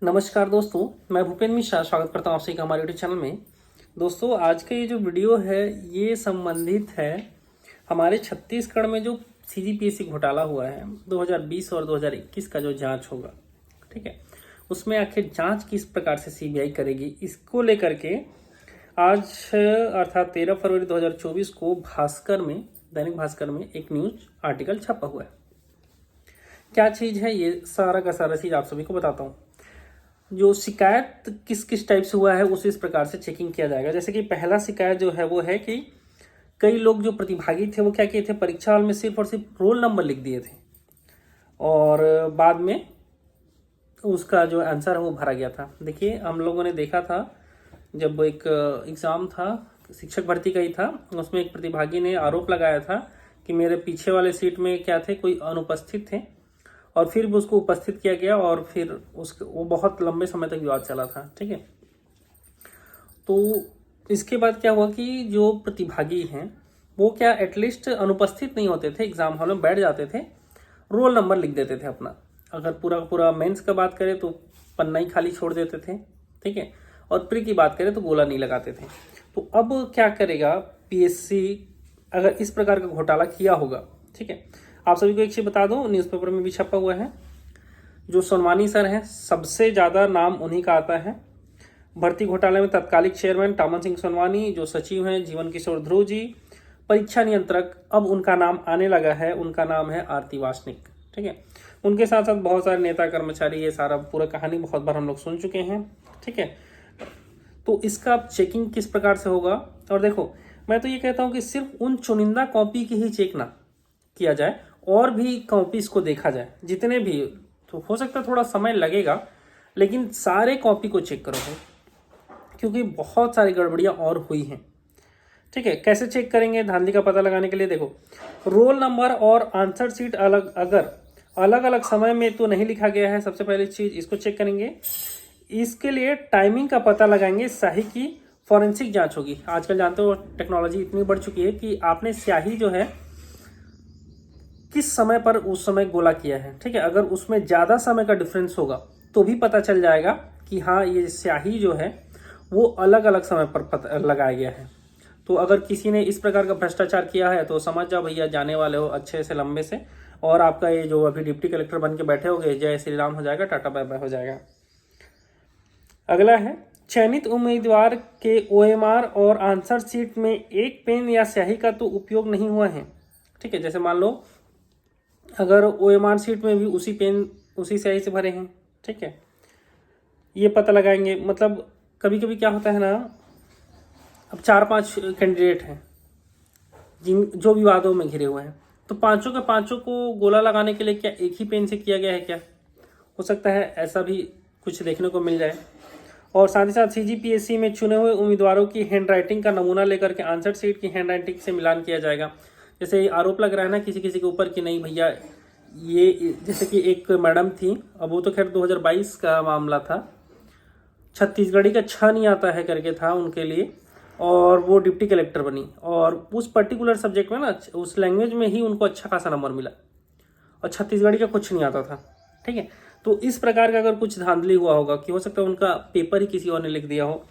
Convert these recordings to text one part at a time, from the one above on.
नमस्कार दोस्तों, मैं भूपेन मिश्रा स्वागत करता हूँ आपसे हमारे यूट्यूब चैनल में। दोस्तों, आज का ये जो वीडियो है ये संबंधित है हमारे छत्तीसगढ़ में जो सीजीपीएससी घोटाला हुआ है 2020 और 2021 का जो जांच होगा, ठीक है, उसमें आखिर जांच किस प्रकार से सीबीआई करेगी, इसको लेकर के आज अर्थात 13 फरवरी 2024 को दैनिक भास्कर में एक न्यूज आर्टिकल छपा हुआ है। क्या चीज़ है ये सारा का सारा चीज़ आप सभी को बताता हूँ। जो शिकायत किस किस टाइप से हुआ है उसे इस प्रकार से चेकिंग किया जाएगा। जैसे कि पहला शिकायत जो है वो है कि कई लोग जो प्रतिभागी थे वो क्या किए थे, परीक्षा हॉल में सिर्फ और सिर्फ रोल नंबर लिख दिए थे और बाद में उसका जो आंसर है वो भरा गया था। देखिए, हम लोगों ने देखा था जब एक एग्ज़ाम था, शिक्षक भर्ती का ही था, उसमें एक प्रतिभागी ने आरोप लगाया था कि मेरे पीछे वाले सीट में क्या थे, कोई अनुपस्थित थे और फिर भी उसको उपस्थित किया गया और फिर वो बहुत लंबे समय तक विवाद चला था। ठीक है, तो इसके बाद क्या हुआ कि जो प्रतिभागी हैं वो क्या एटलीस्ट अनुपस्थित नहीं होते थे, एग्जाम हॉल में बैठ जाते थे, रोल नंबर लिख देते थे अपना। अगर पूरा मेंस का बात करें तो पन्ना ही खाली छोड़ देते थे, ठीक है, और प्री की बात करें तो गोला नहीं लगाते थे। तो अब क्या करेगा पीएससी अगर इस प्रकार का घोटाला किया होगा? ठीक है, आप सभी को एक चीज बता दूं, न्यूज़पेपर में भी छपा हुआ है, जो सोनवानी सर हैं सबसे ज्यादा नाम उन्हीं का आता है। भर्ती घोटाले में तत्कालिक चेयरमैन टामन सिंह सोनवानी, जो सचिव हैं जीवन किशोर ध्रुव जी, परीक्षा नियंत्रक अब उनका नाम आने लगा है, उनका नाम है आरती वासनिक। ठीक है, उनके साथ साथ बहुत सारे नेता कर्मचारी, ये सारा पूरा कहानी बहुत बार हम लोग सुन चुके हैं। ठीक है, तो इसका अब चेकिंग किस प्रकार से होगा? और देखो, मैं तो ये कहता हूं कि सिर्फ उन चुनिंदा कॉपी की ही चेक ना किया जाए, और भी कॉपीज को देखा जाए, जितने भी, तो हो सकता है थोड़ा समय लगेगा लेकिन सारे कॉपी को चेक करो, क्योंकि बहुत सारी गड़बड़ियां और हुई हैं। ठीक है, कैसे चेक करेंगे धांधली का पता लगाने के लिए? देखो, रोल नंबर और आंसर शीट अगर अलग अलग समय में तो नहीं लिखा गया है, सबसे पहली चीज इसको चेक करेंगे। इसके लिए टाइमिंग का पता लगाएंगे, स्याही की फॉरेंसिक जांच होगी। आजकल जानते हो टेक्नोलॉजी इतनी बढ़ चुकी है कि आपने स्याही जो है किस समय पर उस समय गोला किया है, ठीक है, अगर उसमें ज़्यादा समय का डिफरेंस होगा तो भी पता चल जाएगा कि हाँ ये स्याही जो है वो अलग अलग समय पर लगाया गया है। तो अगर किसी ने इस प्रकार का भ्रष्टाचार किया है तो समझ जाओ भैया जाने वाले हो अच्छे से लंबे से, और आपका ये जो अभी डिप्टी कलेक्टर बन के बैठे होगे, जय श्री राम हो जाएगा, टाटा बाय बाय हो जाएगा। अगला है, चयनित उम्मीदवार के ओएमआर और आंसर शीट में एक पेन या स्याही का तो उपयोग नहीं हुआ है। ठीक है, जैसे मान लो अगर ओएमआर शीट में भी उसी पेन उसी स्याही से भरे हैं, ठीक है, ये पता लगाएंगे। मतलब कभी कभी क्या होता है ना, अब 4-5 कैंडिडेट हैं जो विवादों में घिरे हुए हैं, तो पांचों के पांचों को गोला लगाने के लिए क्या एक ही पेन से किया गया है क्या? हो सकता है ऐसा भी कुछ देखने को मिल जाए। और साथ ही साथ सीजीपीएससी में चुने हुए उम्मीदवारों की हैंडराइटिंग का नमूना लेकर के आंसर शीट की हैंडराइटिंग से मिलान किया जाएगा। जैसे आरोप लग रहा है ना किसी किसी के ऊपर कि नहीं भैया, ये जैसे कि एक मैडम थी, अब वो तो खैर 2022 का मामला था, छत्तीसगढ़ी का अच्छा नहीं आता है करके था उनके लिए, और वो डिप्टी कलेक्टर बनी, और उस पर्टिकुलर सब्जेक्ट में ना उस लैंग्वेज में ही उनको अच्छा खासा नंबर मिला, और छत्तीसगढ़ी का कुछ नहीं आता था। ठीक है, तो इस प्रकार का अगर कुछ धांधली हुआ होगा कि हो सकता है उनका पेपर ही किसी और ने लिख दिया हो,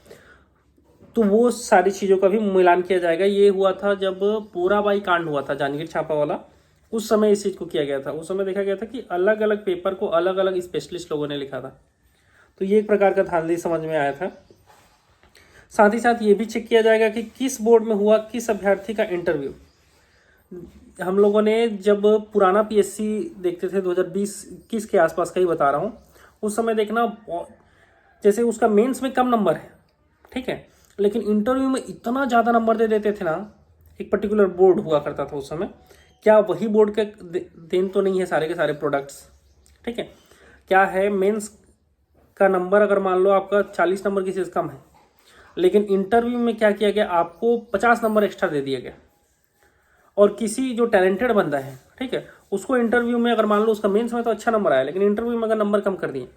तो वो सारी चीज़ों का भी मिलान किया जाएगा। ये हुआ था जब पूराबाई कांड हुआ था, जांजगीर चांपा वाला, उस समय इस चीज़ को किया गया था। उस समय देखा गया था कि अलग अलग पेपर को अलग अलग स्पेशलिस्ट लोगों ने लिखा था, तो ये एक प्रकार का धांधली समझ में आया था। साथ ही साथ ये भी चेक किया जाएगा कि किस बोर्ड में हुआ, किस अभ्यर्थी का इंटरव्यू। हम लोगों ने जब पुराना पीएससी देखते थे 2020-21 के आसपास का ही बता रहा हूँ, उस समय देखना जैसे उसका मेंस में कम नंबर है, ठीक है, लेकिन इंटरव्यू में इतना ज़्यादा नंबर दे देते थे ना। एक पर्टिकुलर बोर्ड हुआ करता था उस समय, क्या वही बोर्ड के देन तो नहीं है सारे के सारे प्रोडक्ट्स, ठीक है, क्या है, मेंस का नंबर अगर मान लो आपका 40 नंबर किसी से कम है, लेकिन इंटरव्यू में क्या किया गया, आपको 50 नंबर एक्स्ट्रा दे दिया गया। और किसी जो टैलेंटेड बंदा है, ठीक है, उसको इंटरव्यू में अगर मान लो उसका मेंस में तो अच्छा नंबर आया, लेकिन इंटरव्यू में अगर नंबर कम कर दिए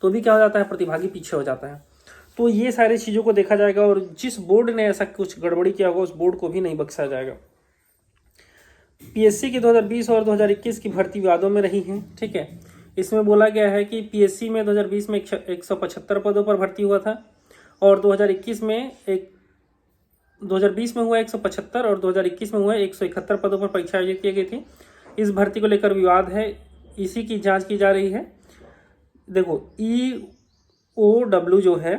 तो भी क्या हो जाता है, प्रतिभागी पीछे हो जाता है। तो ये सारी चीज़ों को देखा जाएगा, और जिस बोर्ड ने ऐसा कुछ गड़बड़ी किया होगा उस बोर्ड को भी नहीं बख्शा जाएगा। पीएससी की 2020 और 2021 की भर्ती विवादों में रही है, ठीक है, इसमें बोला गया है कि पीएससी में 2020 में 175 पदों पर भर्ती हुआ था और 2021 में 2020 में हुआ 175 और 2021 में हुआ 171 पदों पर परीक्षा आयोजित की गई थी। इस भर्ती को लेकर विवाद है, इसी की जांच की जा रही है। देखो EOW जो है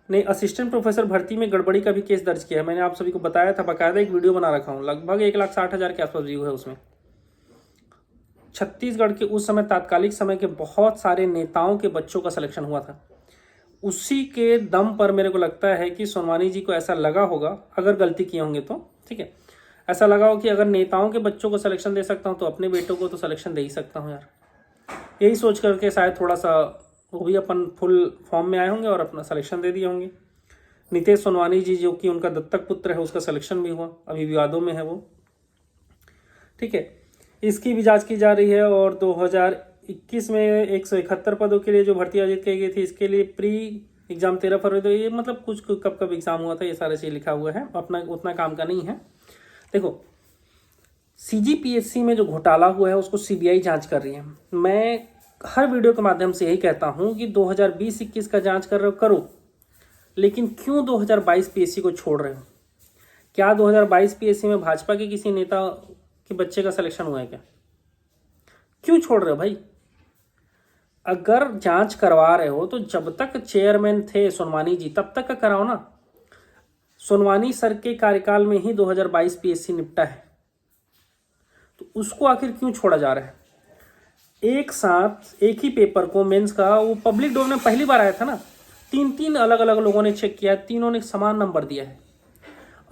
ने असिस्टेंट प्रोफेसर भर्ती में गड़बड़ी का भी केस दर्ज किया है। मैंने आप सभी को बताया था, बकायदा एक वीडियो बना रखा हूँ, लगभग 1,60,000 के आसपास व्यू है उसमें। छत्तीसगढ़ के उस समय तात्कालिक समय के बहुत सारे नेताओं के बच्चों का सिलेक्शन हुआ था। उसी के दम पर मेरे को लगता है कि सोनवानी जी को ऐसा लगा होगा, अगर गलती किए होंगे तो ठीक है, ऐसा लगा हो कि अगर नेताओं के बच्चों को सिलेक्शन दे सकता हूँ तो अपने बेटों को तो सिलेक्शन दे ही सकता हूँ यार। यही सोच करके शायद थोड़ा सा वो भी अपन फुल फॉर्म में आए होंगे और अपना सिलेक्शन दे दिए होंगे। नितेश सोनवानी जी जो कि उनका दत्तक पुत्र है, उसका सिलेक्शन भी हुआ, अभी विवादों में है वो, ठीक है। इसकी भी जांच की जा रही है। और 2021 में 171 पदों के लिए जो भर्ती आयोजित की गई थी, इसके लिए प्री एग्जाम 13 फरवरी, तो ये मतलब कुछ कब कब एग्जाम हुआ था, ये सारे चीज लिखा हुआ है, अपना उतना काम का नहीं है। देखो CGPSC में जो घोटाला हुआ है उसको CBI जांच कर रही है। मैं हर वीडियो के माध्यम से यही कहता हूं कि 2020-21 का जांच कर रहे हो करो, लेकिन क्यों 2022 PSC को छोड़ रहे हो? क्या 2022 PSC में भाजपा के किसी नेता के बच्चे का सिलेक्शन हुआ है क्या? क्यों छोड़ रहे हो भाई? अगर जांच करवा रहे हो तो जब तक चेयरमैन थे सोनवानी जी तब तक का कराओ ना। सोनवानी सर के कार्यकाल में ही 2022 PSC निपटा है, तो उसको आखिर क्यों छोड़ा जा रहा है? एक साथ एक ही पेपर को मेंस का, वो पब्लिक डोमेन में पहली बार आया था ना, 3 अलग अलग लोगों ने चेक किया, तीनों ने समान नंबर दिया है,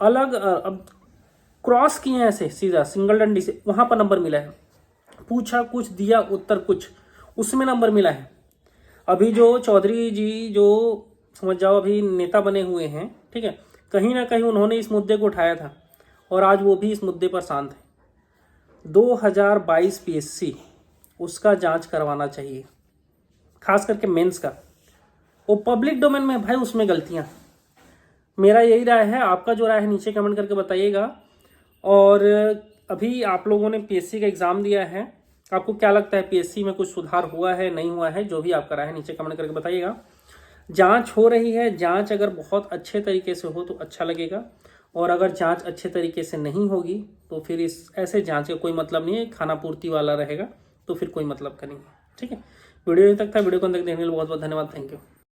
अलग अब क्रॉस किए हैं ऐसे सीधा सिंगल डंडी से, वहां पर नंबर मिला है, पूछा कुछ दिया उत्तर कुछ, उसमें नंबर मिला है। अभी जो चौधरी जी जो समझ जाओ अभी नेता बने हुए हैं, ठीक है, कहीं ना कहीं उन्होंने इस मुद्दे को उठाया था और आज वो भी इस मुद्दे पर शांत है। 2022 PSC उसका जांच करवाना चाहिए, खास करके मेंस का। वो पब्लिक डोमेन में भाई, उसमें गलतियां, मेरा यही राय है। आपका जो राय है नीचे कमेंट करके बताइएगा। और अभी आप लोगों ने PSC का एग्जाम दिया है, आपको क्या लगता है PSC में कुछ सुधार हुआ है नहीं हुआ है? जो भी आपका राय है नीचे कमेंट करके बताइएगा। जांच हो रही है, जांच अगर बहुत अच्छे तरीके से हो तो अच्छा लगेगा, और अगर जांच अच्छे तरीके से नहीं होगी तो फिर इस ऐसे जांच का कोई मतलब नहीं है, खाना पूर्ति वाला रहेगा, तो फिर कोई मतलब का नहीं है, ठीक है। वीडियो यहीं तक था। वीडियो को अंत तक देखने के लिए बहुत बहुत धन्यवाद। Thank you.